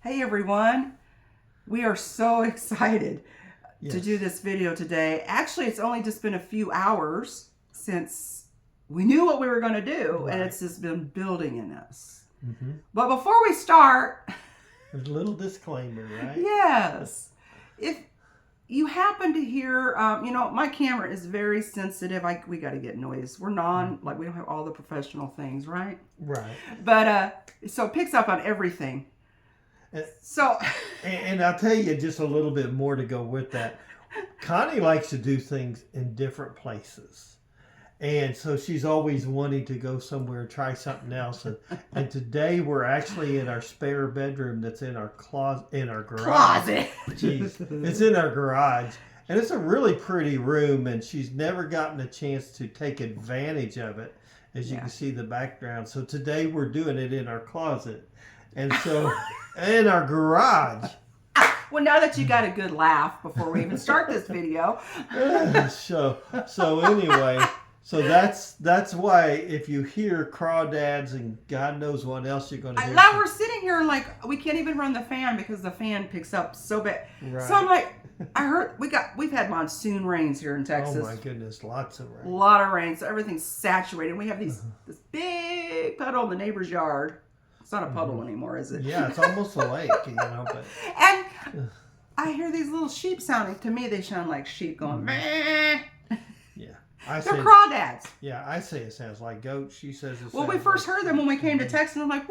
Hey everyone, we are so excited to do this video today. Actually, it's only just been a few hours since we knew what we were going to do, and it's just been building in us. But before we start, a little disclaimer, right? Yes. If you happen to hear, my camera is very sensitive. We got to get noise. We're we don't have all the professional things, right? Right. But, so it picks up on everything. And I'll tell you just a little bit more to go with that. Connie likes to do things in different places. And so she's always wanting to go somewhere and try something else. And today we're actually in our spare bedroom that's in our garage. Closet. Jeez. It's in our garage. And it's a really pretty room, and she's never gotten a chance to take advantage of it, as you can see the background. So today we're doing it in our closet. And so, in our garage. Well, now that you got a good laugh before we even start this video. So anyway, so that's why if you hear crawdads and God knows what else you're going to hear. Now we're sitting here like we can't even run the fan because the fan picks up so bad. Right. So I'm like, I heard we've had monsoon rains here in Texas. Oh my goodness, lots of rain. A lot of rain, so everything's saturated. We have this big puddle in the neighbor's yard. It's not a puddle anymore, is it? Yeah, it's almost a lake, But... And I hear these little sheep sounding. To me, they sound like sheep going, meh. Yeah. They're crawdads. Yeah, I say it sounds like goats. She says it Well, we first heard them when we came to Texas, and I'm like,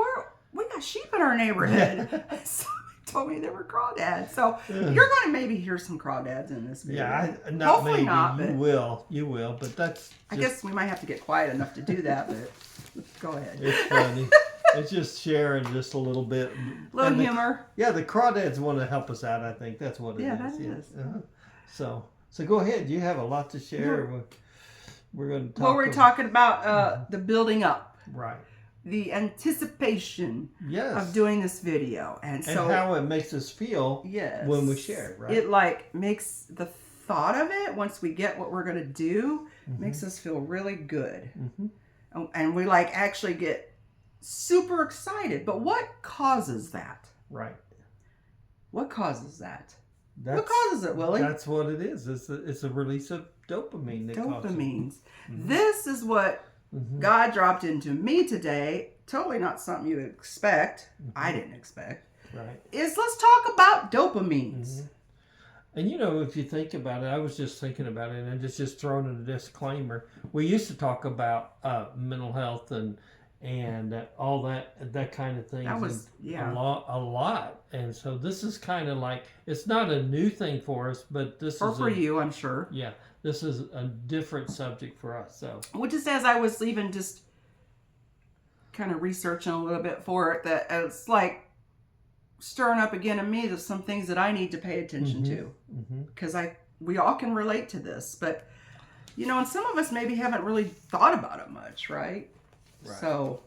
we got sheep in our neighborhood. So they told me they were crawdads. So you're going to maybe hear some crawdads in this video. Yeah, hopefully maybe. not. You will, but that's... I guess we might have to get quiet enough to do that, but go ahead. It's funny. It's just sharing just a little bit. Little humor. The crawdads want to help us out, I think. That's what it is. Yeah, that is. So go ahead. You have a lot to share. We're going to talk. Well, we're talking about the building up. Right. The anticipation of doing this video. And how it makes us feel when we share it, right? It makes the thought of it, once we get what we're going to do, makes us feel really good. And we actually get super excited. But what causes that? Right. What causes that? What causes it, Willie? That's what it is. It's a release of dopamine. Dopamines. This is what God dropped into me today. Totally not something you expect. I didn't expect. Right. Let's talk about dopamines. And if you think about it, I was just thinking about it, and just throwing in a disclaimer. We used to talk about mental health and all that kind of thing. That was a lot. And so this is kind of like, it's not a new thing for us, but this is for you, I'm sure. Yeah, this is a different subject for us. So, well, just as I was even just kind of researching a little bit for it, that it's like stirring up again in me. There's some things that I need to pay attention to because we all can relate to this, but and some of us maybe haven't really thought about it much, right? So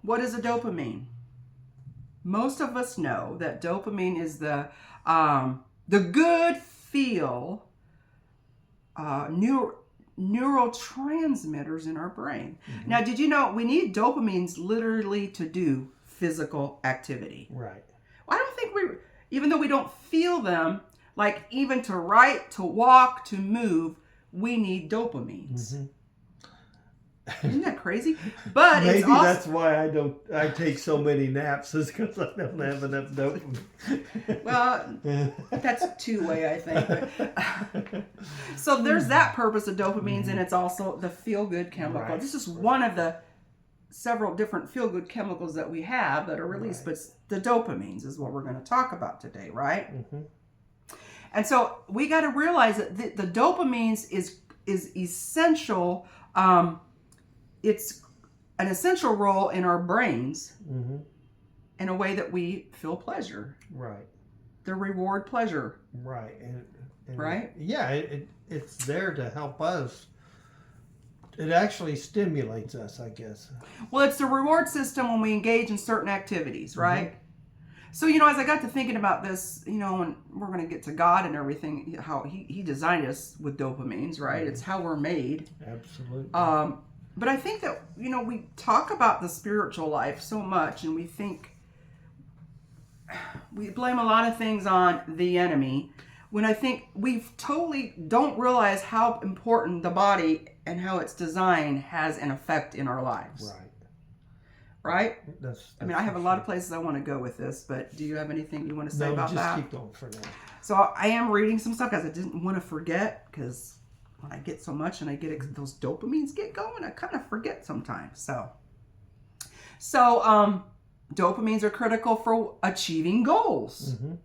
what is a dopamine? Most of us know that dopamine is the good feel neurotransmitters in our brain. Now, did you know we need dopamines literally to do physical activity? Right. Well, I don't think even though we don't feel them, like even to write, to walk, to move, we need dopamines. Isn't that crazy? But maybe it's also, that's why I take so many naps, is because I don't have enough dopamine. Well, that's two-way, I think. So there's that purpose of dopamines, and it's also the feel-good chemical. Right. This is one of the several different feel-good chemicals that we have that are released, but the dopamines is what we're going to talk about today, right? And so we got to realize that the dopamines is essential. It's an essential role in our brains in a way that we feel pleasure. Right. The reward pleasure. Right. And right? It's there to help us. It actually stimulates us, I guess. Well, it's the reward system when we engage in certain activities, right? So, as I got to thinking about this, and we're going to get to God and everything, how he designed us with dopamines, right? It's how we're made. Absolutely. But I think that, we talk about the spiritual life so much, and we think we blame a lot of things on the enemy, when I think we totally don't realize how important the body and how it's designed has an effect in our lives. Right? That's I mean, I have a lot of places I want to go with this, but do you have anything you want to say about that? No, just keep going for now. So I am reading some stuff because I didn't want to forget, because when I get so much and I get those dopamines get going, I kind of forget sometimes. So dopamines are critical for achieving goals. Mm-hmm.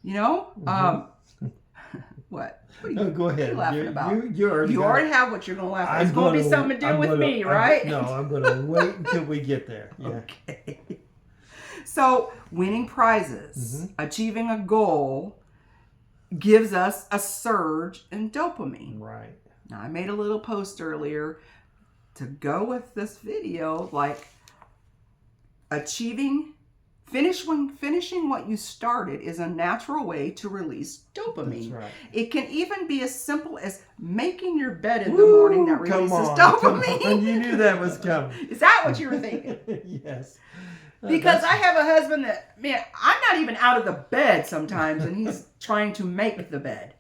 You know? Mm-hmm. What? No, go ahead. What are you laughing about? You already have what you're going to laugh at. It's going to be something to do with me, right? I'm going to wait until we get there. Yeah. Okay. So, winning prizes, achieving a goal, gives us a surge in dopamine. Right. Now, I made a little post earlier to go with this video, like finishing what you started is a natural way to release dopamine. That's right. It can even be as simple as making your bed in the morning that releases dopamine. You knew that was coming. Is that what you were thinking? Yes. Because I have a husband that, man, I'm not even out of the bed sometimes, and he's trying to make the bed.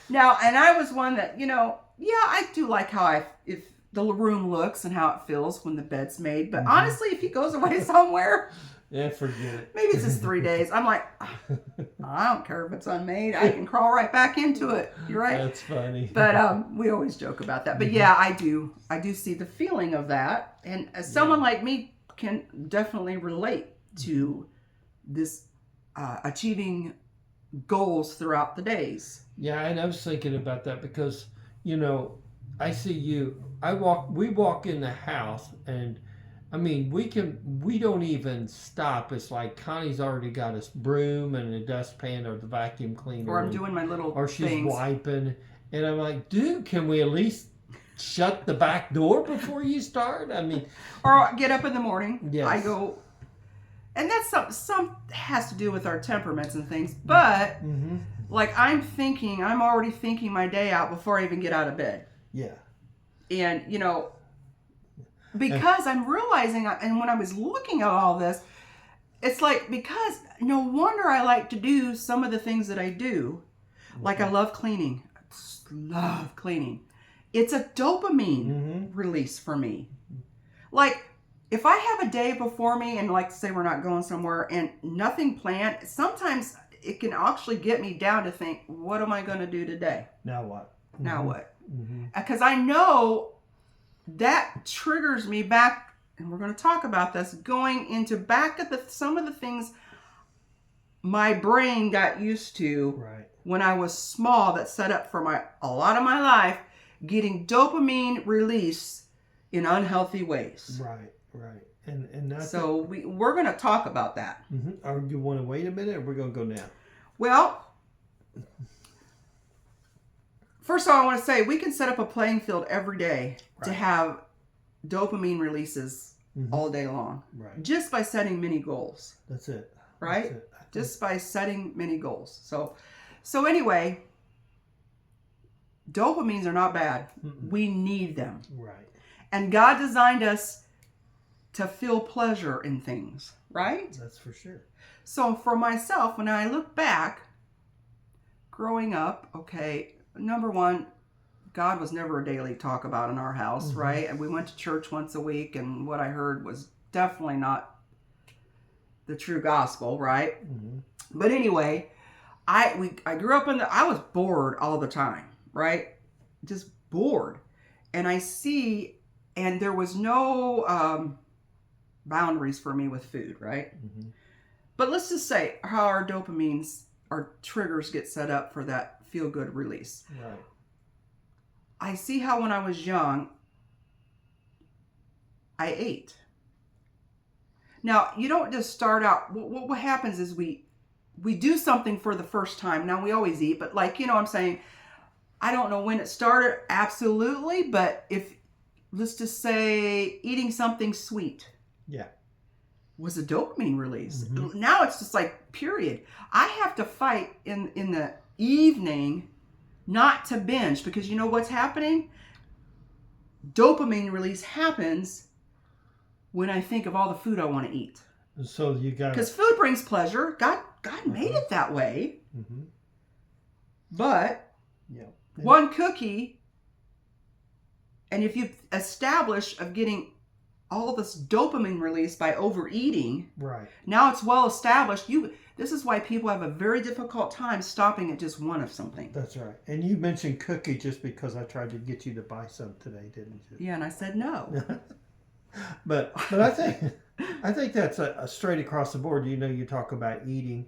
Now, and I was one that, I do like if the room looks and how it feels when the bed's made. But honestly, if he goes away somewhere, yeah, forget it. maybe it's just 3 days. I'm like, I don't care if it's unmade. I can crawl right back into it. You're right. That's funny. But we always joke about that. But yeah, I do see the feeling of that. And as someone like me can definitely relate to this achieving goals throughout the days. Yeah, and I was thinking about that because, I see you. We walk in the house, and I mean, we don't even stop. It's like Connie's already got a broom and a dustpan or the vacuum cleaner. Or I'm doing my little or she's things. wiping, and I'm like, dude, can we at least shut the back door before you start? I mean, or get up in the morning. Yes. I go, and that's some has to do with our temperaments and things. But like I'm already thinking my day out before I even get out of bed. Yeah. And because I'm realizing, and when I was looking at all this, it's like, because no wonder I like to do some of the things that I do. Like I love cleaning. I just love cleaning. It's a dopamine release for me. Like if I have a day before me and like say we're not going somewhere and nothing planned, sometimes it can actually get me down to think, what am I going to do today? Now what? Now what? Because I know that triggers me back, and we're going to talk about this, going into back at some of the things my brain got used to when I was small, that set up for a lot of my life, getting dopamine release in unhealthy ways. Right. And that's so we're going to talk about that. Or do you want to wait a minute, or we're going to go now? Well, first of all, I want to say we can set up a playing field every day to have dopamine releases all day long. Right. Just by setting mini goals. That's it. Right? That's it. Just by setting mini goals. So anyway, dopamines are not bad. We need them. Right. And God designed us to feel pleasure in things, right? That's for sure. So for myself, when I look back, growing up, number one, God was never a daily talk about in our house, right? And we went to church once a week, and what I heard was definitely not the true gospel, right? But anyway, I grew up I was bored all the time, right? Just bored. And and there was no boundaries for me with food, right? But let's just say how our dopamines, our triggers get set up for that feel-good release. Right. I see how when I was young, I ate. Now, you don't just start out. What happens is we do something for the first time. Now, we always eat, but I'm saying, I don't know when it started, absolutely, but let's just say eating something sweet. Yeah. Was a dopamine release. Now it's just like, period. I have to fight in the evening not to binge, because you know what's happening? Dopamine release happens when I think of all the food I want to eat. So you got, because food brings pleasure. God made it that way. Mm-hmm. But Yeah. one cookie, and if you establish of getting all this dopamine release by overeating, right. Now it's well established. This is why people have a very difficult time stopping at just one of something. That's right. And you mentioned cookie just because I tried to get you to buy some today, didn't you? Yeah, and I said no. but I think that's a straight across the board. You know, you talk about eating,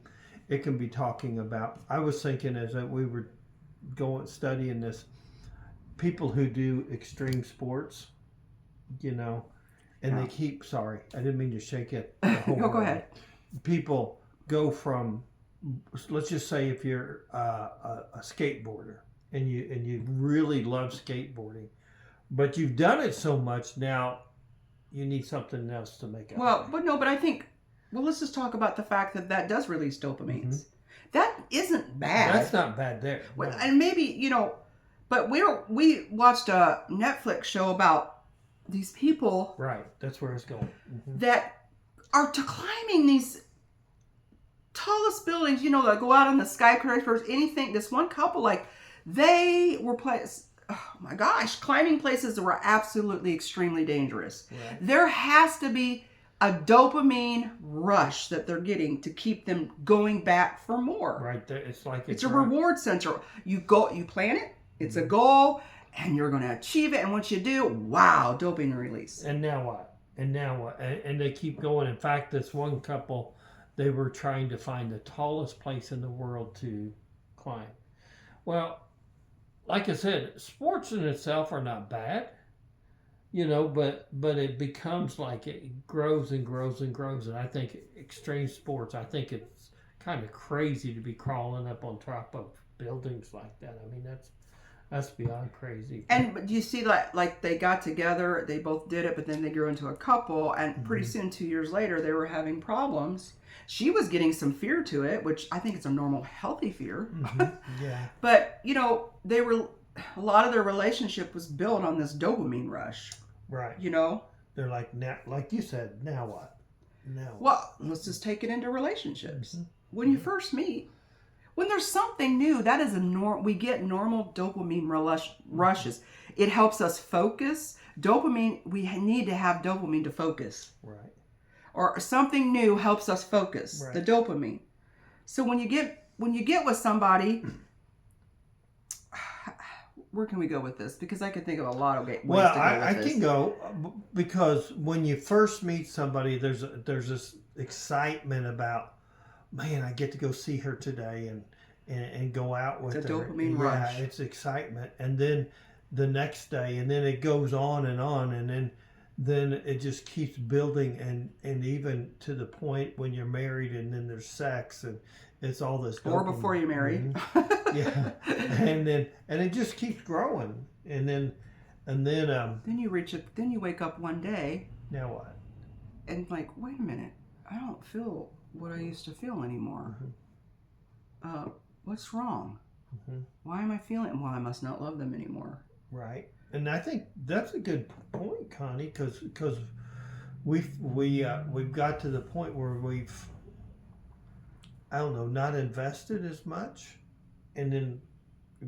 it can be talking about. I was thinking as we were studying this, people who do extreme sports, you know, and they keep. Sorry, I didn't mean to shake it. No, go ahead. People go from, let's just say, if you're a skateboarder and you really love skateboarding, but you've done it so much now, you need something else to make it. Well, but I think, let's just talk about the fact that does release dopamines. Mm-hmm. That isn't bad. That's not bad there. No. And maybe, but we watched a Netflix show about these people. Right, that's where it's going. Mm-hmm. That are climbing these tallest buildings, that go out on the skyscrapers, anything. This one couple, they were oh my gosh, climbing places that were absolutely extremely dangerous. Right. There has to be a dopamine rush that they're getting to keep them going back for more. Right. It's a reward center. You plan it, it's a goal, and you're going to achieve it. And once you do, wow, dopamine release. And now what? And they keep going. In fact, this one couple, they were trying to find the tallest place in the world to climb. Well, like I said, sports in itself are not bad, but it becomes like it grows and grows and grows. And I think extreme sports, I think it's kind of crazy to be crawling up on top of buildings like that. I mean, that's beyond crazy. And do you see like they got together, they both did it, but then they grew into a couple, and pretty soon, 2 years later, they were having problems. She was getting some fear to it, which I think it's a normal, healthy fear. Mm-hmm. Yeah. But, a lot of their relationship was built on this dopamine rush. Right. They're like, now, like you said, now what? Well, let's just take it into relationships. Mm-hmm. When you first meet, when there's something new, that is we get normal dopamine rushes. It helps us focus. Dopamine, we need to have dopamine to focus. Right. Or something new helps us focus, right. The dopamine. So when you get with somebody, where can we go with this? Because I can think of a lot of ways to go with I this. can go, because when you first meet somebody, there's this excitement about, man, I get to go see her today and go out with her. The dopamine rush. Yeah, it's excitement. And then the next day, and then it goes on, and then it just keeps building, and even to the point when you're married, and then there's sex, and it's all this dopamine. Or before you're married. Mm-hmm. Yeah. and it just keeps growing, and then you wake up one day. Now what? And wait a minute, I don't feel what I used to feel anymore. Mm-hmm. What's wrong? Mm-hmm. Why am I feeling? Well, I must not love them anymore. Right. And I think that's a good point, Connie, because we've got to the point where we've, I don't know, not invested as much, and then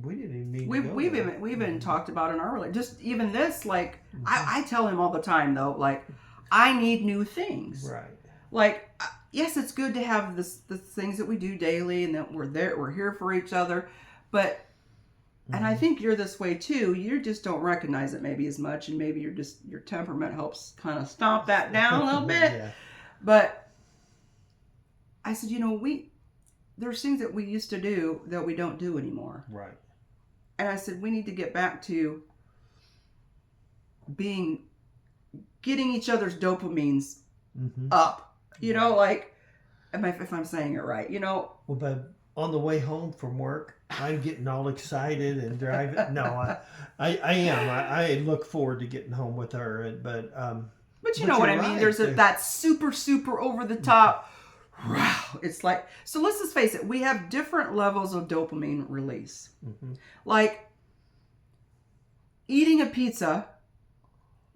we didn't even need we've even talked about in our relationship, just even this, mm-hmm. I tell him all the time though, I need new things. Right. Yes, it's good to have the things that we do daily, and that we're here for each other, but. And I think you're this way too. You just don't recognize it maybe as much, and maybe your temperament helps kind of stomp that down a little bit. Yeah. But I said, there's things that we used to do that we don't do anymore. Right. And I said we need to get back to getting each other's dopamines up. If I'm saying it right, Well, but on the way home from work, I'm getting all excited and driving. No, I am. I look forward to getting home with her. But you know what I mean. Right. There's that super over the top. Wow. It's so let's just face it. We have different levels of dopamine release. Mm-hmm. Eating a pizza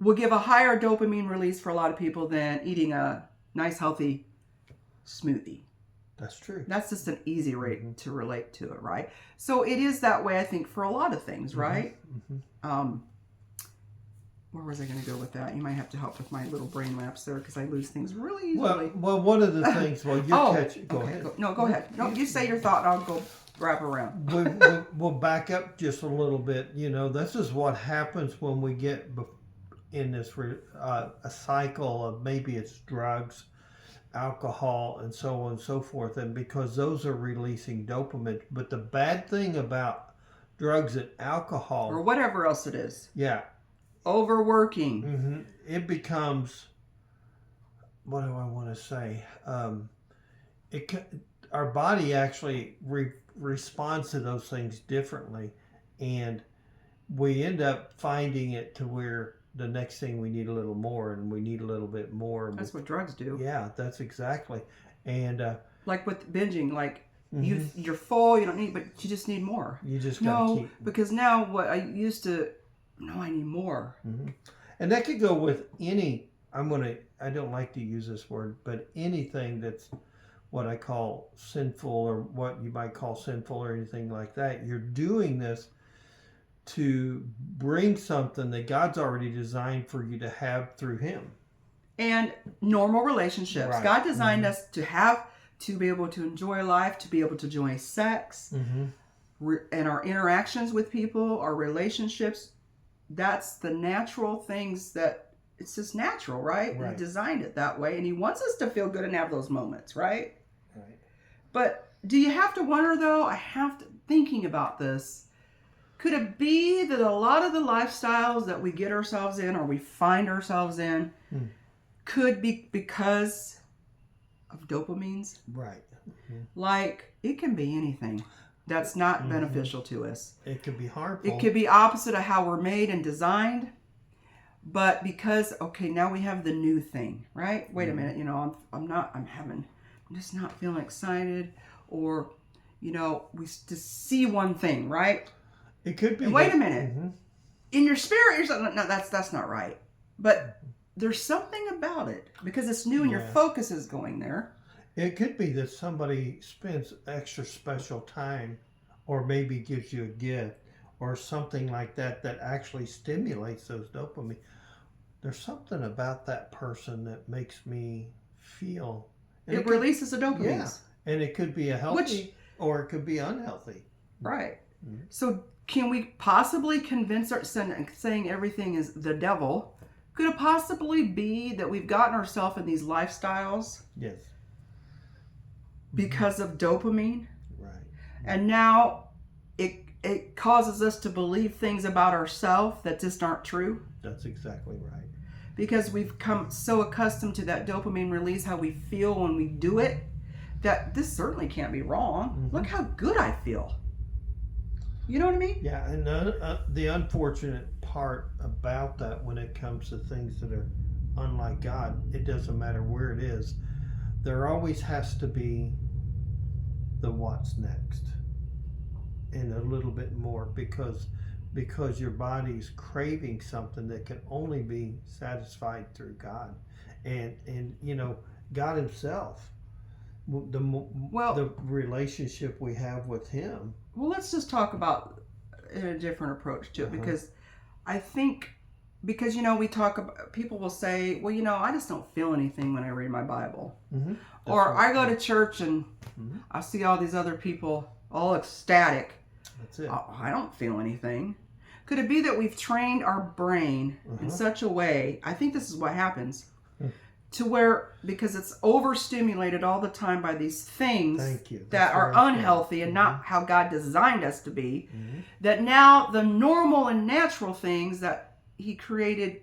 will give a higher dopamine release for a lot of people than eating a nice healthy smoothie. That's true. That's just an easy way to relate to it, right? So it is that way, I think, for a lot of things, right? Where was I going to go with that? You might have to help with my little brain lapse there because I lose things really easily. Well, one of the things, you're catching. Go ahead. Go ahead. No, you say your thought and I'll go wrap around. We'll back up just a little bit. This is what happens when we get in this a cycle of maybe it's drugs, alcohol, and so on and so forth. And because those are releasing dopamine. But the bad thing about drugs and alcohol, or whatever else it is. Yeah. Overworking. It becomes, what do I want to say? Our body actually responds to those things differently, and we end up finding it to where the next thing we need a little more, and we need a little bit more. That's what drugs do. Yeah, that's exactly. And like with binging, like you're full, you don't need, but you just need more. You just gotta keep. Because now what I used to. No, I need more. And that could go with any, I don't like to use this word, but anything that's what I call sinful or what you might call sinful or anything like that. You're doing this to bring something that God's already designed for you to have through Him. And normal relationships. Right. God designed us to be able to enjoy life, to be able to enjoy sex, and our interactions with people, our relationships. That's the natural things that it's just natural, right? He designed it that way, and He wants us to feel good and have those moments, right? Right. But do you have to wonder though? Thinking about this, could it be that a lot of the lifestyles that we get ourselves in or we find ourselves in could be because of dopamines? Right. Like it can be anything that's not beneficial to us. It could be harmful. It could be opposite of how we're made and designed. But because, now we have the new thing, right? Wait a minute, I'm just not feeling excited. Or, we just see one thing, right? It could be. And wait a minute. In your spirit, you're saying, no, that's not right. But there's something about it because it's new and your focus is going there. It could be that somebody spends extra special time or maybe gives you a gift or something like that that actually stimulates those dopamine. There's something about that person that makes me feel. It releases the dopamine. Yeah. And it could be a healthy or it could be unhealthy. Right. So can we possibly convince saying everything is the devil? Could it possibly be that we've gotten ourselves in these lifestyles? Yes. Because of dopamine, right? And now it causes us to believe things about ourselves that just aren't true. That's exactly right. Because we've come so accustomed to that dopamine release, how we feel when we do it, that this certainly can't be wrong. Look how good I feel. You know what I mean? Yeah, and the unfortunate part about that when it comes to things that are unlike God, it doesn't matter where it is. There always has to be the what's next and a little bit more because your body's craving something that can only be satisfied through God and God Himself, the relationship we have with Him. Well, let's just talk about a different approach to it because I think we talk about, people will say, well, I just don't feel anything when I read my Bible. Or I go to church and I see all these other people all ecstatic. That's it. I don't feel anything. Could it be that we've trained our brain in such a way, I think this is what happens, to where, because it's overstimulated all the time by these things that are unhealthy and not how God designed us to be, that now the normal and natural things that He created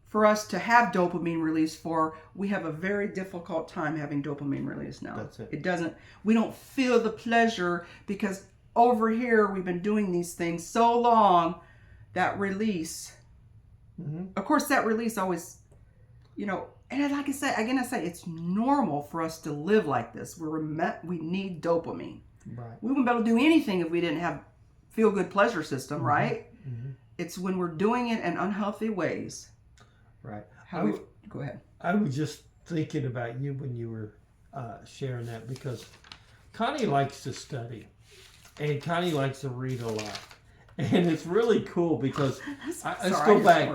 for us to have dopamine release for, we have a very difficult time having dopamine release now. That's it. We don't feel the pleasure because over here we've been doing these things so long, that release, of course that release always, and like I say, again, it's normal for us to live like this. We need dopamine. Right. We wouldn't be able to do anything if we didn't have feel-good pleasure system, right? It's when we're doing it in unhealthy ways. Right. Go ahead. I was just thinking about you when you were sharing that because Connie likes to study, and Connie likes to read a lot, and it's really cool because let's go back.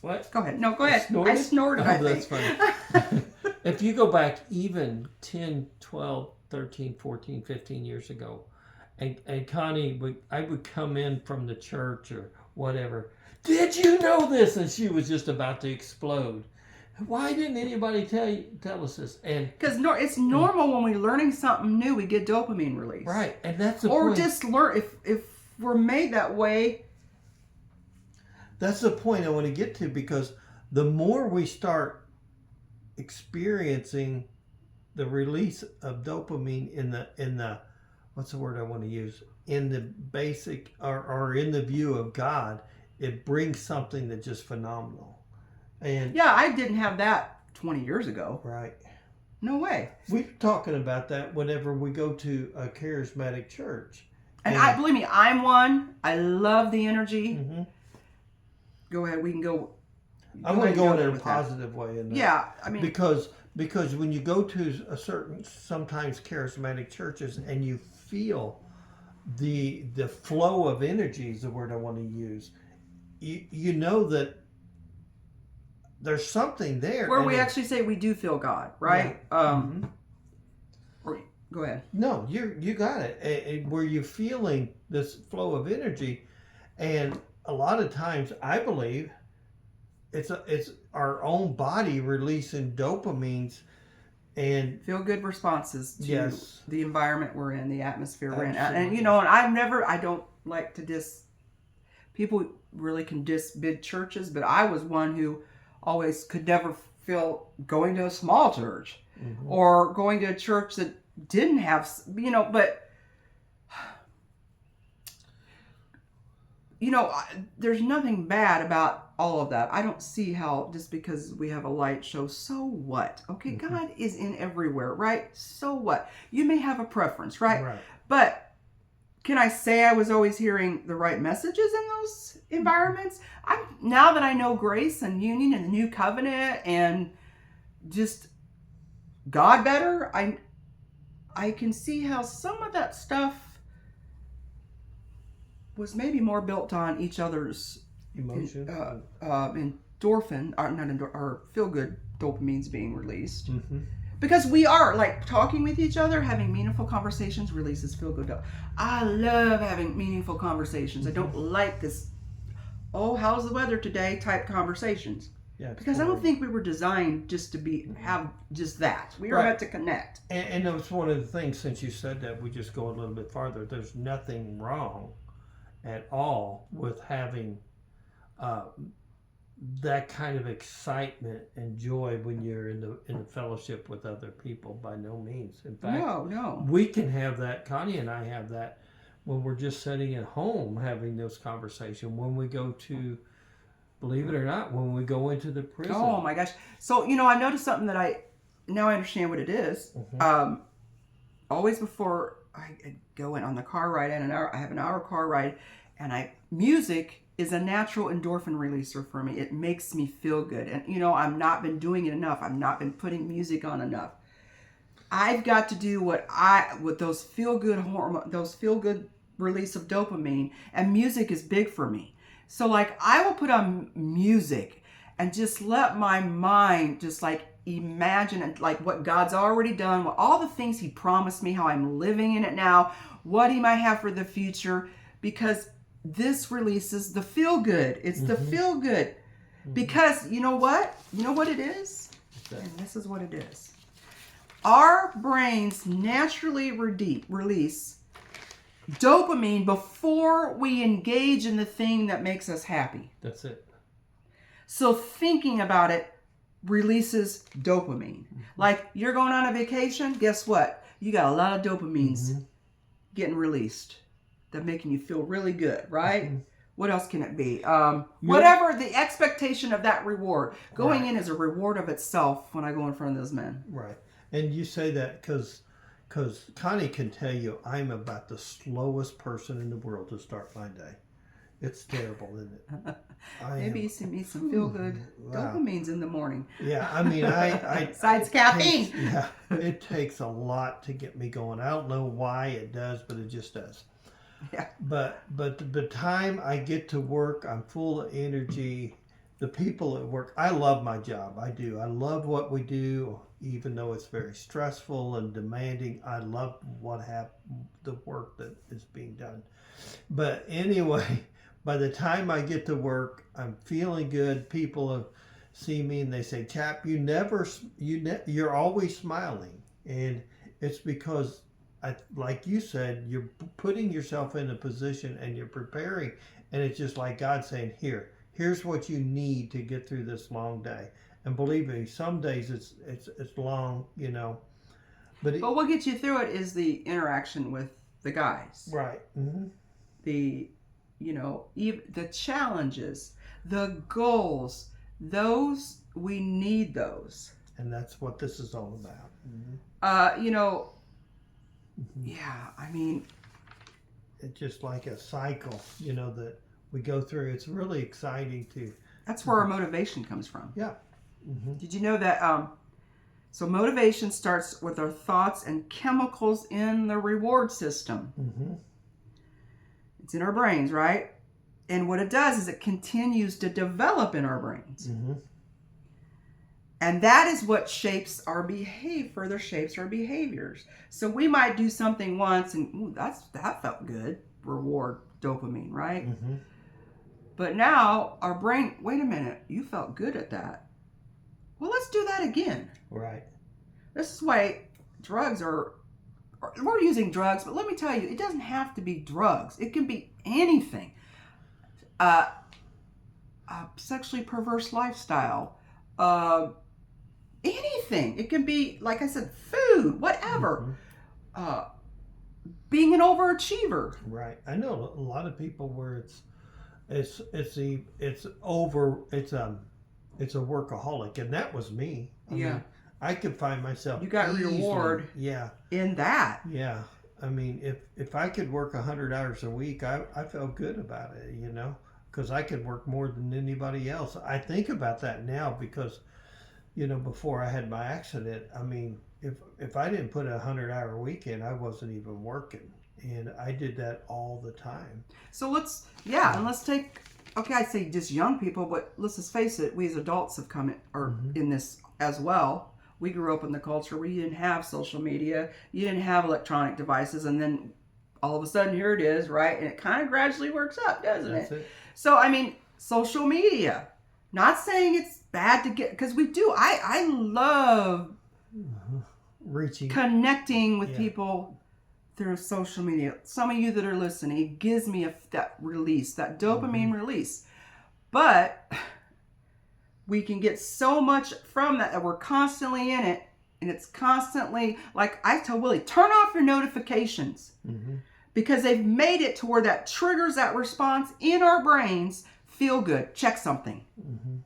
What? Go ahead. No, go ahead. Snorted? I snorted. Oh, that's funny. If you go back even 10, 12, 13, 14, 15 years ago, and Connie, I would come in from the church or whatever. Did you know this? And she was just about to explode. Why didn't anybody tell us this? And because it's normal when we're learning something new, we get dopamine release. Right, and that's the or point. just learn if we're made that way. That's the point I want to get to, because the more we start experiencing the release of dopamine in the what's the word I want to use, in the basic or in the view of God, it brings something that's just phenomenal. And yeah, I didn't have that 20 years ago. Right. No way. We're talking about that whenever we go to a charismatic church. And I believe me, I'm one. I love the energy. Mm-hmm. Go ahead. We can go. I want to go in a positive way. In that. Yeah, I mean, because when you go to a certain, sometimes charismatic churches, and you feel the flow of energy is the word I want to use. You know that there's something there where we actually say we do feel God, right? Yeah. Or go ahead. No, you got it. Where you're feeling this flow of energy, and a lot of times I believe it's our own body releasing dopamines and feel good responses to yes. the environment we're in, the atmosphere we're in. Absolutely. And I don't like to people really can diss big churches, but I was one who always could never feel going to a small church or going to a church that didn't have, but there's nothing bad about all of that. I don't see how just because we have a light show, so what? Okay, God is in everywhere, right? So what? You may have a preference, right? Right. But can I say I was always hearing the right messages in those environments? Now that I know grace and union and the new covenant and just God better, I can see how some of that stuff was maybe more built on each other's emotion, endorphin, or feel-good dopamines being released. Because we are, like, talking with each other, having meaningful conversations releases feel-good dopamine. I love having meaningful conversations. I don't like this, how's the weather today type conversations. Yeah, because I don't think we were designed just to have just that. We were meant to connect. And that was one of the things, since you said that, we just go a little bit farther. There's nothing wrong at all with having that kind of excitement and joy when you're in the fellowship with other people. By no means. In fact, no, we can have that. Connie and I have that when we're just sitting at home having those conversations. When we go to, believe it or not, when we go into the prison. Oh my gosh! So I noticed something that I understand what it is. Always before I go in on the car ride, I have an hour car ride, and music is a natural endorphin releaser for me. It makes me feel good. And, I've not been doing it enough. I've not been putting music on enough. I've got to do with those feel-good hormone, those feel-good release of dopamine, and music is big for me. So, I will put on music and just let my mind just, imagine, what God's already done, all the things He promised me, how I'm living in it now, what He might have for the future, because this releases the feel good. It's the feel good. Because you know what? You know what it is? And this is what it is. Our brains naturally release dopamine before we engage in the thing that makes us happy. That's it. So thinking about it releases dopamine. Like you're going on a vacation, guess what? You got a lot of dopamines getting released. That making you feel really good, right? What else can it be? Whatever the expectation of that reward. Going in is a reward of itself when I go in front of those men. Right. And you say that because Connie can tell you I'm about the slowest person in the world to start my day. It's terrible, isn't it? Maybe you need some feel good dopamines in the morning. Yeah, I mean, besides caffeine. It takes a lot to get me going. I don't know why it does, but it just does. Yeah. But the time I get to work, I'm full of energy. The people at work, I love my job. I do. I love what we do, even though it's very stressful and demanding. I love the work that is being done. But anyway, by the time I get to work, I'm feeling good. People see me and they say, "Chap, you're always smiling," and it's because, like you said, you're putting yourself in a position and you're preparing, and it's just like God saying, Here's what you need to get through this long day." And believe me, some days it's long, But what gets you through it is the interaction with the guys. Right. Mm-hmm. Even the challenges, the goals, those, we need those. And that's what this is all about. Mm-hmm. Mm-hmm. Yeah, I mean, it's just like a cycle, that we go through. It's really exciting to. That's where our motivation comes from. Yeah. Mm-hmm. Did you know that? So motivation starts with our thoughts and chemicals in the reward system. Mm-hmm. It's in our brains, right? And what it does is it continues to develop in our brains. Mm-hmm. And that is what shapes our further shapes our behaviors. So we might do something once and, ooh, that felt good. Reward, dopamine, right? Mm-hmm. But now our brain, wait a minute, you felt good at that. Well, let's do that again. Right. This is why we're using drugs, but let me tell you, it doesn't have to be drugs. It can be anything. A sexually perverse lifestyle. Anything. It can be, like I said, food, whatever. Mm-hmm. Being an overachiever. Right. I know a lot of people where it's a workaholic, and that was me. I mean, I could find myself. You got reward. Yeah. In that. Yeah. I mean, if I could work 100 hours a week, I felt good about it, because I could work more than anybody else. I think about that now because, before I had my accident, I mean, if I didn't put 100-hour week in, I wasn't even working. And I did that all the time. So let's take, I'd say just young people, but let's just face it, we as adults have come in this as well. We grew up in the culture where you didn't have social media, you didn't have electronic devices, and then all of a sudden here it is, right? And it kind of gradually works up, doesn't it? So, I mean, social media, not saying it's bad to get, because we do. I love connecting with people through social media. Some of you that are listening, it gives me that release, that dopamine release. But we can get so much from that we're constantly in it. And it's constantly, like I tell Willie, turn off your notifications. Mm-hmm. Because they've made it to where that triggers that response in our brains. Feel good. Check something. Mm-hmm.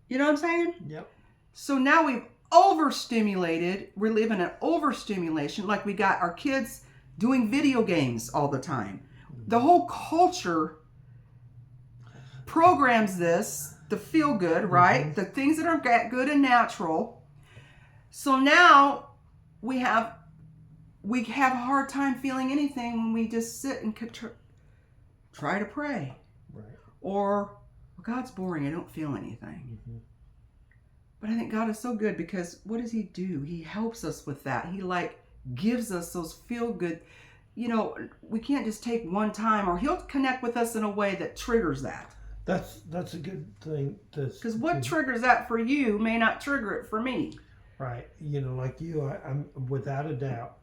You know what I'm saying? Yep. So now we've overstimulated. We're living in overstimulation. Like we got our kids doing video games all the time. The whole culture programs this, the feel good, right? Mm-hmm. The things that are good and natural. So now we have a hard time feeling anything when we just sit and try to pray. Right. Or, well, God's boring, I don't feel anything. Mm-hmm. But I think God is so good because what does he do? He helps us with that. He gives us those feel good. We can't just take one time, or he'll connect with us in a way that triggers that. That's a good thing. Because what triggers that for you may not trigger it for me. Right. Like you, I'm without a doubt,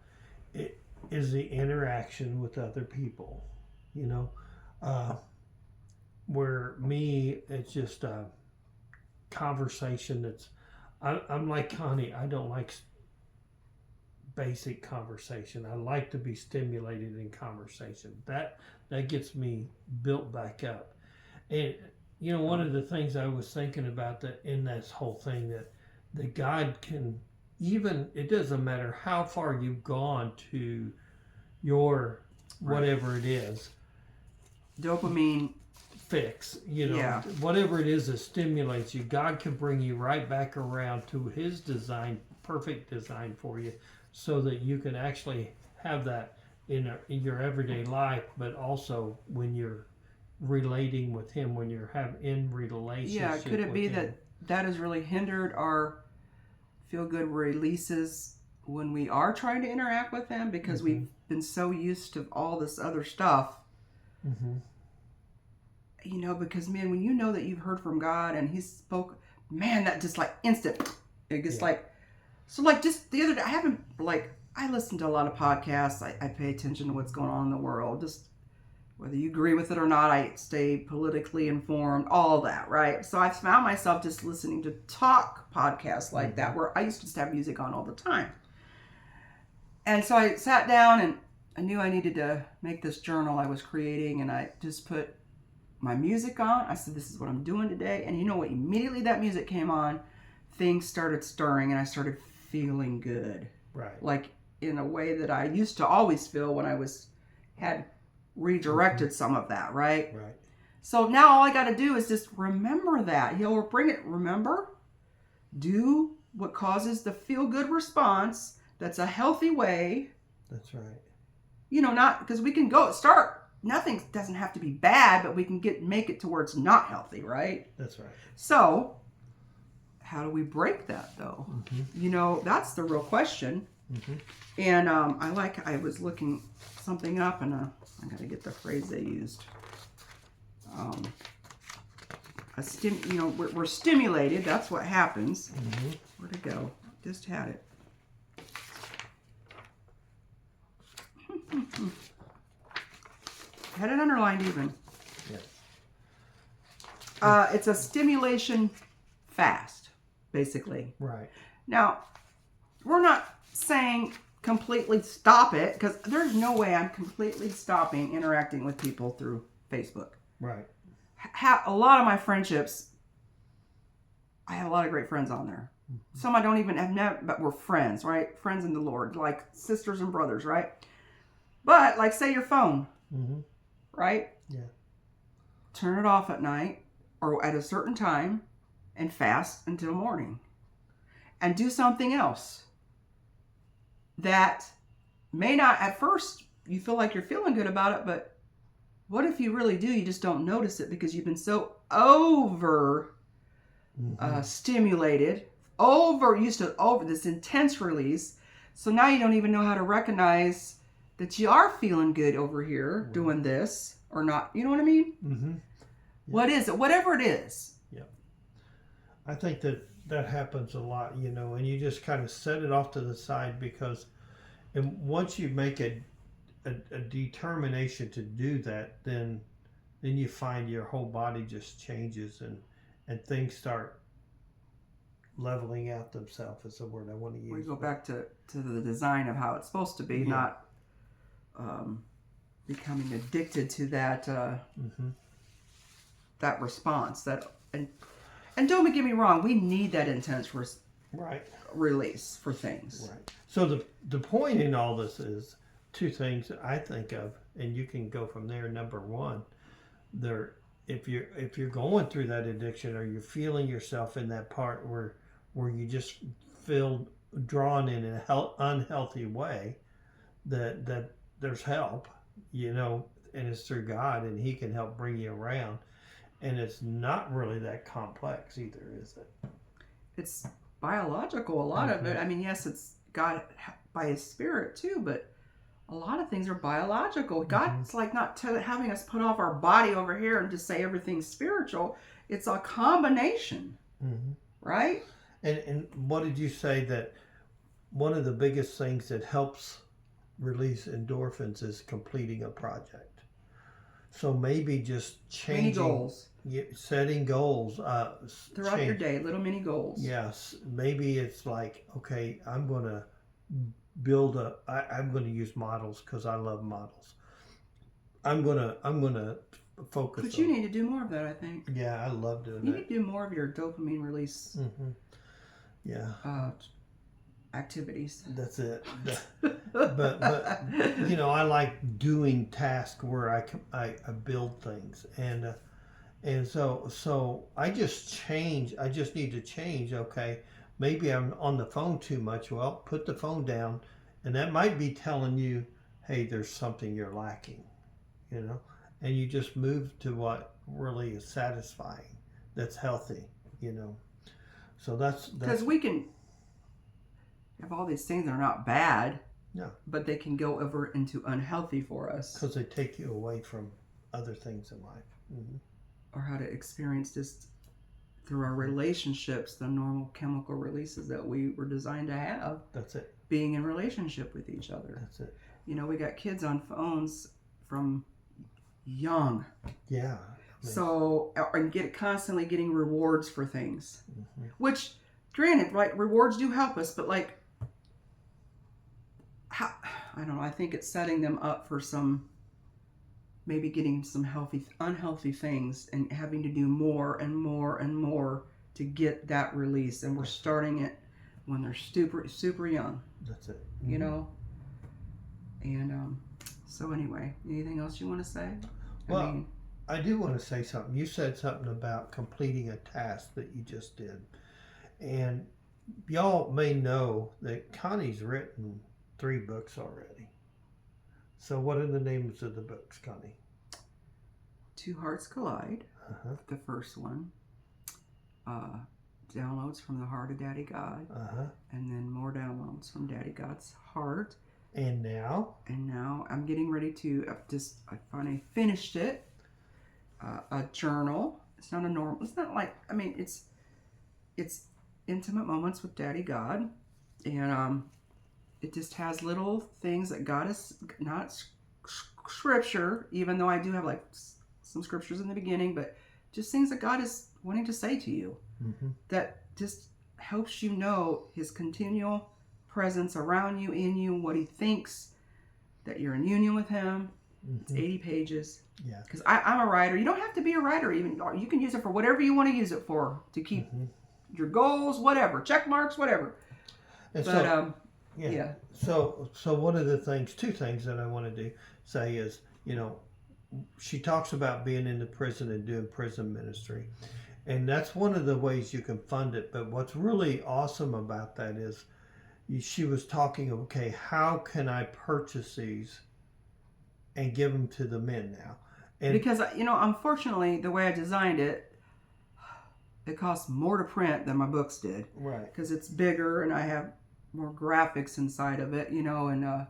it is the interaction with other people. Where me, it's just a conversation I'm like Connie. I don't like basic conversation. I like to be stimulated in conversation. That gets me built back up. And one of the things I was thinking about that in this whole thing that God can, even, it doesn't matter how far you've gone to your whatever it is. Dopamine fix, you know, Yeah. whatever it is that stimulates you, God can bring you right back around to his design, perfect design for you, so that you can actually have that in your everyday life, but also when you're relating with him, when you're in relationship. Yeah, could it be him. that has really hindered our feel good releases when we are trying to interact with him, because we've been so used to all this other stuff? You know, because man, when you know that you've heard from God and he spoke, man, that just like instant. It gets like, so like just the other day, I listen to a lot of podcasts. I pay attention to what's going on in the world. Just whether you agree with it or not, I stay politically informed, all that, right? So I found myself just listening to talk podcasts like that, where I used to just have music on all the time. And so I sat down and I knew I needed to make this journal I was creating, and I just put my music on. I said, this is what I'm doing today. And you know what? Immediately that music came on, things started stirring and I started feeling good. Right. Like in a way that I used to always feel when I had redirected some of that, right? Right. So now all I got to do is just remember that. He'll bring it. Remember, do what causes the feel good response. That's a healthy way. That's right. You know, not because we can start. Nothing doesn't have to be bad, but we can make it to where it's not healthy, right? That's right. So, how do we break that though? You know, that's the real question. And I was looking something up, and I got to get the phrase they used. You know, we're stimulated. That's what happens. Where'd it go? Just had it. Had it underlined even. Yes. It's a stimulation fast, basically. Right. Now, we're not saying completely stop it, because there's no way I'm completely stopping interacting with people through Facebook. Right. A lot of my friendships, I have a lot of great friends on there. Some I don't even have met, but we're friends, right? Friends in the Lord, like sisters and brothers, right? But like, say your phone, right? Yeah. Turn it off at night or at a certain time and fast until morning. And do something else that may not, at first, you feel like you're feeling good about it, but what if you really do? You just don't notice it because you've been so stimulated, used to this intense release. So now you don't even know how to recognize that you are feeling good over here doing this or not. You know what I mean? Yeah. What is it? Whatever it is. Yeah. I think that happens a lot, you know, and you just kind of set it off to the side, because and once you make a determination to do that, then you find your whole body just changes and things start leveling out themselves, is the word I want to use. We go back to the design of how it's supposed to be, not becoming addicted to that that response. And don't get me wrong, we need that intense release for things. Right. So the point in all this is two things I think of, and you can go from there. Number one, if you're going through that addiction, or you're feeling yourself in that part where you just feel drawn in an unhealthy way, that there's help, you know, and it's through God, and He can help bring you around. And it's not really that complex either, is it? It's biological, a lot of it. I mean, yes, it's God by His Spirit too, but a lot of things are biological. God's like not having us put off our body over here and just say everything's spiritual. It's a combination, right? And what did you say that one of the biggest things that helps release endorphins is completing a project? So maybe just changing, mini goals, setting goals throughout your day, little mini goals. Yes, maybe it's like, okay, I'm going to build I'm going to use models because I love models. I'm going to focus. But you need to do more of that, I think. Yeah, I love doing that. You need to do more of your dopamine release. Yeah. Activities. That's it. but you know, I like doing tasks where I build things, and And so I just need to change. Okay, maybe I'm on the phone too much. Well, put the phone down, and that might be telling you, hey, there's something you're lacking, you know, and you just move to what really is satisfying, that's healthy, you know. So that's Because we can have all these things that are not bad, yeah, but they can go over into unhealthy for us, because they take you away from other things in life. Mm-hmm. or how to experience just through our relationships the normal chemical releases that we were designed to have. That's it. Being in relationship with each other. That's it. You know, we got kids on phones from young. Yeah. So, and constantly getting rewards for things. Mm-hmm. Which, granted, like, rewards do help us, but like, how, I don't know, I think it's setting them up for maybe getting some unhealthy things and having to do more and more and more to get that release. And we're starting it when they're super young. That's it. You know? And so anyway, anything else you want to say? Well, I do want to say something. You said something about completing a task that you just did. And y'all may know that Connie's written 3 books already. So what are the names of the books, Connie? Two Hearts Collide, the first one. Downloads from the Heart of Daddy God. And then more downloads from Daddy God's heart. And now I'm getting ready to, I finally finished it. A journal. It's not it's intimate moments with Daddy God. And it just has little things that God is, not scripture, even though I do have like some scriptures in the beginning, but just things that God is wanting to say to you. That just helps you know his continual presence around you, in you, what he thinks, that you're in union with him. It's 80 pages. Yeah. Because I'm a writer. You don't have to be a writer even. You can use it for whatever you want to use it for, to keep your goals, whatever, check marks, whatever. And but so, yeah. So one of the things, 2 things that I want to say is, you know, she talks about being in the prison and doing prison ministry. And that's one of the ways you can fund it. But what's really awesome about that is she was talking, okay, how can I purchase these and give them to the men now? And because, you know, unfortunately, the way I designed it, it costs more to print than my books did. Right. Because it's bigger and I have more graphics inside of it, you know, and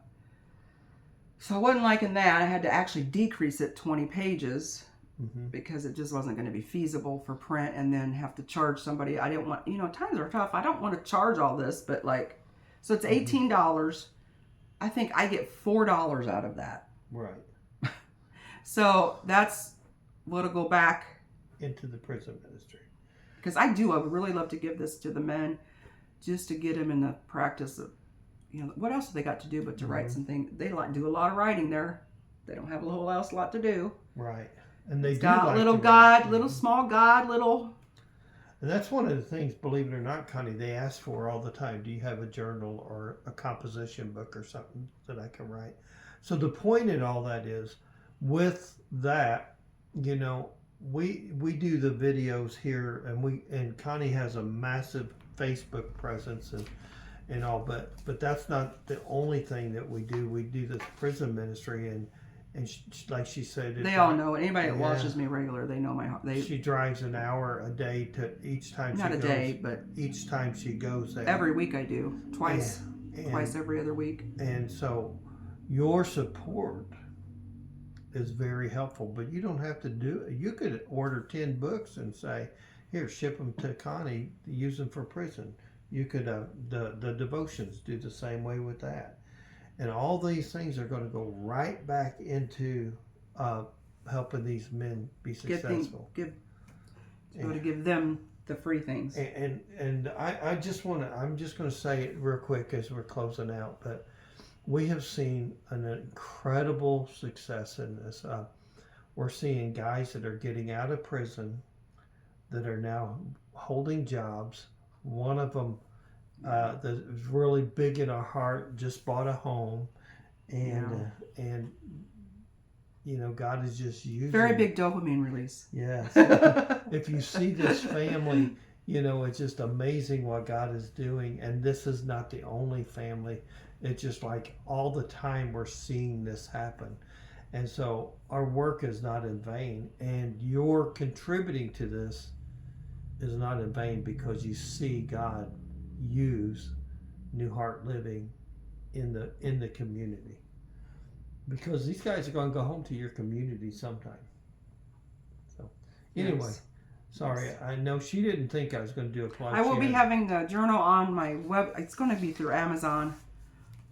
so I wasn't liking that. I had to actually decrease it 20 pages because it just wasn't going to be feasible for print, and then have to charge somebody. I didn't want, you know, times are tough. I don't want to charge all this, but like, so it's $18. I think I get $4 out of that. Right. So that's what'll go back into the prison ministry. Because I would really love to give this to the men, just to get them in the practice of, you know, what else have they got to do but to write something? They do a lot of writing there. They don't have a whole else lot to do. Right. And they it's do got like little God, little small God, little. And that's one of the things, believe it or not, Connie, they ask for all the time. Do you have a journal or a composition book or something that I can write? So the point in all that is, with that, you know, we do the videos here, and Connie has a massive Facebook presence and all, but that's not the only thing that we do. We do this prison ministry, and like she said, they all know it. Anybody that watches me regular, they know she drives an hour a day to each time. Not she a goes, day, but each time she goes there. Every week I do, twice every other week. And so your support is very helpful, but you don't have to do it. You could order 10 books and say, here, ship them to Connie, use them for prison. You could, the devotions, do the same way with that. And all these things are going to go right back into helping these men be successful. To give them the free things. And I'm just going to say it real quick as we're closing out, but we have seen an incredible success in this. We're seeing guys that are getting out of prison that are now holding jobs. One of them that is really big in our heart just bought a home, and God is just using. Very big dopamine release. Yes. If you see this family, it's just amazing what God is doing. And this is not the only family. It's just like all the time we're seeing this happen. And so our work is not in vain. And your contributing to this is not in vain, because you see God use New Heart Living in the community. Because these guys are going to go home to your community sometime. So anyway, Yes. sorry, Yes. I know she didn't think I was going to do a plug. I will be having the journal on my web. It's going to be through Amazon.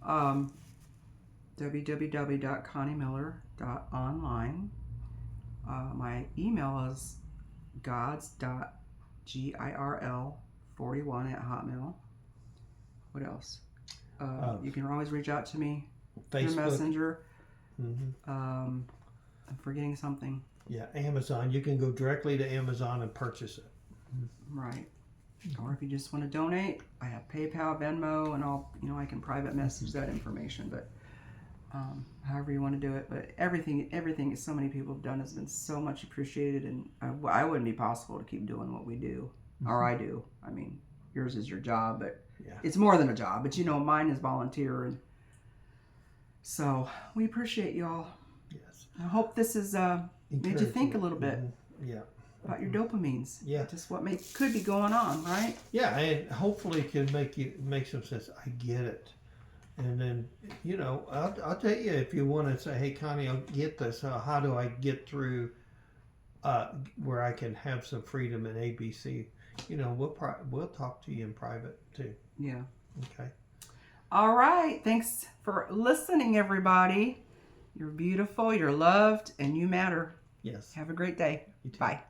www.conniemiller.online. My email is gods.girl41@hotmail. What else? You can always reach out to me through Facebook. Messenger. Mm-hmm. I'm forgetting something. Yeah, Amazon. You can go directly to Amazon and purchase it. Right. Or if you just want to donate, I have PayPal, Venmo, and all. I can private message that information. But however you want to do it. But everything so many people have done has been so much appreciated, and I wouldn't be possible to keep doing what we do, or I do. I mean, yours is your job, but it's more than a job. But mine is volunteer, and so we appreciate you all. Yes. I hope this has made you think a little bit. Mm-hmm. Yeah. About your dopamines. Yeah. Just what could be going on, right? Yeah, and hopefully it can make some sense. I get it. And then, I'll tell you, if you want to say, hey, Connie, I'll get this. How do I get through where I can have some freedom in ABC? We'll talk to you in private too. Yeah. Okay. All right. Thanks for listening, everybody. You're beautiful, you're loved, and you matter. Yes. Have a great day. You too. Bye.